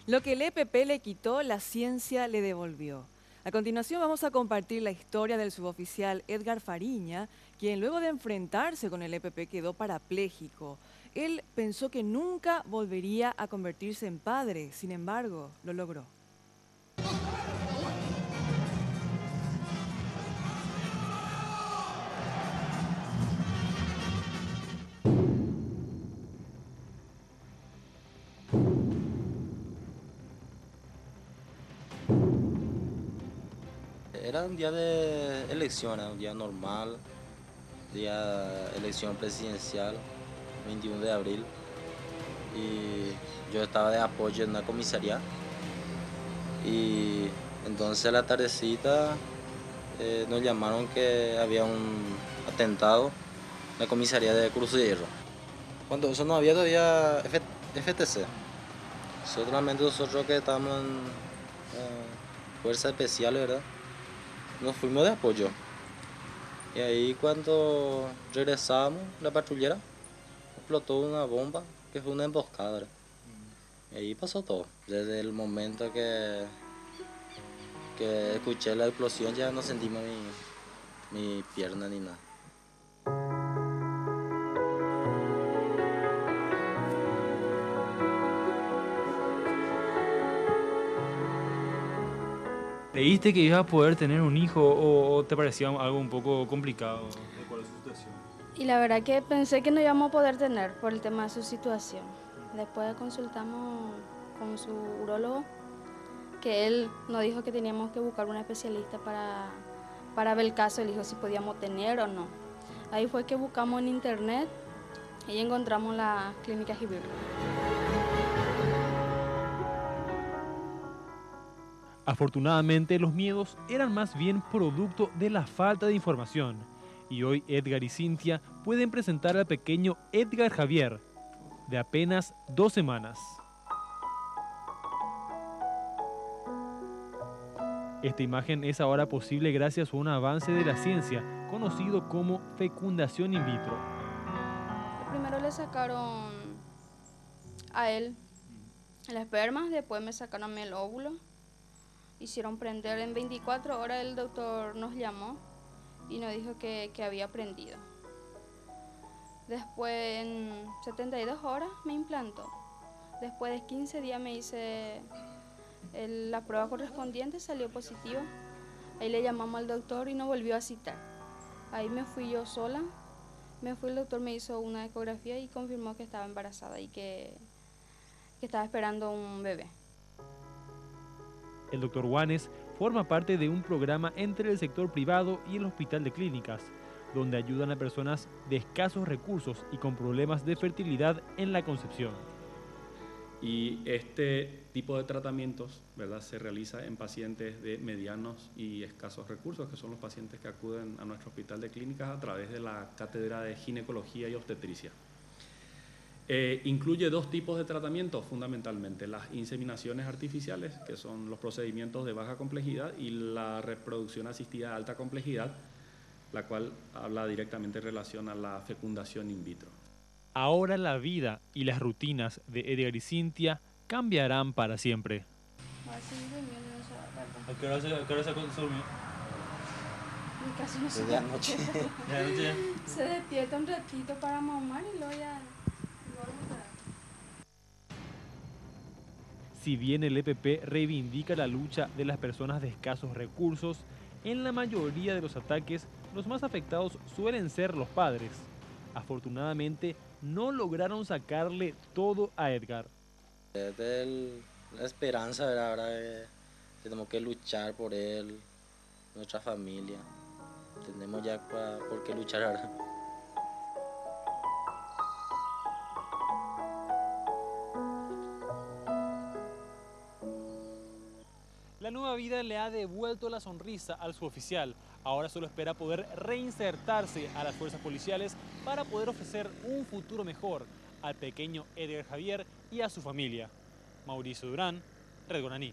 Lo que el EPP le quitó, la ciencia le devolvió. A continuación vamos a compartir la historia del suboficial Edgar Fariña, quien luego de enfrentarse con el EPP quedó parapléjico. Él pensó que nunca volvería a convertirse en padre, sin embargo, lo logró. Era un día de elección, era un día normal, día elección presidencial, 21 de abril, y yo estaba de apoyo en una comisaría, y entonces a la tardecita nos llamaron que había un atentado en la comisaría de Cruz de Hierro. Cuando eso no había todavía FTC, solamente nosotros que estábamos en Fuerza Especial, ¿verdad? Nos fuimos de apoyo. Y ahí cuando regresábamos, la patrullera explotó una bomba que fue una emboscada, ¿verdad? Y ahí pasó todo. Desde el momento que escuché la explosión ya no sentimos mi pierna ni nada. ¿Creíste que ibas a poder tener un hijo o te parecía algo un poco complicado de cuál es su situación? Y la verdad que pensé que no íbamos a poder tener por el tema de su situación. Después consultamos con su urólogo, que él nos dijo que teníamos que buscar un especialista para ver el caso, él dijo si podíamos tener o no. Ahí fue que buscamos en internet y encontramos la clínica Gibir. Afortunadamente, los miedos eran más bien producto de la falta de información. Y hoy Edgar y Cintia pueden presentar al pequeño Edgar Javier, de apenas 2 semanas. Esta imagen es ahora posible gracias a un avance de la ciencia, conocido como fecundación in vitro. Primero le sacaron a él el esperma, después me sacaron a mí el óvulo. Hicieron prender en 24 horas, el doctor nos llamó y nos dijo que había prendido. Después en 72 horas me implantó. Después de 15 días me hice la prueba correspondiente, salió positivo. Ahí le llamamos al doctor y nos volvió a citar. Ahí me fui yo sola, el doctor me hizo una ecografía y confirmó que estaba embarazada y que estaba esperando un bebé. El Dr. Juanes forma parte de un programa entre el sector privado y el Hospital de Clínicas, donde ayudan a personas de escasos recursos y con problemas de fertilidad en la concepción. Y este tipo de tratamientos, ¿verdad?, se realiza en pacientes de medianos y escasos recursos, que son los pacientes que acuden a nuestro Hospital de Clínicas a través de la Cátedra de Ginecología y Obstetricia. Incluye 2 tipos de tratamientos fundamentalmente: las inseminaciones artificiales, que son los procedimientos de baja complejidad, y la reproducción asistida de alta complejidad, la cual habla directamente en relación a la fecundación in vitro. Ahora la vida y las rutinas de Edgar y Cintia cambiarán para siempre. ¿A qué hora se durmió? Casi no se Desde anoche. Se despierta un ratito para mamar y luego ya... Si bien el EPP reivindica la lucha de las personas de escasos recursos, en la mayoría de los ataques, los más afectados suelen ser los padres. Afortunadamente, no lograron sacarle todo a Edgar. Desde la esperanza, ¿verdad? Ahora tenemos que luchar por él, nuestra familia. Tenemos ya por qué luchar ahora. La nueva vida le ha devuelto la sonrisa al suboficial. Ahora solo espera poder reinsertarse a las fuerzas policiales para poder ofrecer un futuro mejor al pequeño Edgar Javier y a su familia. Mauricio Durán, Red Guaraní.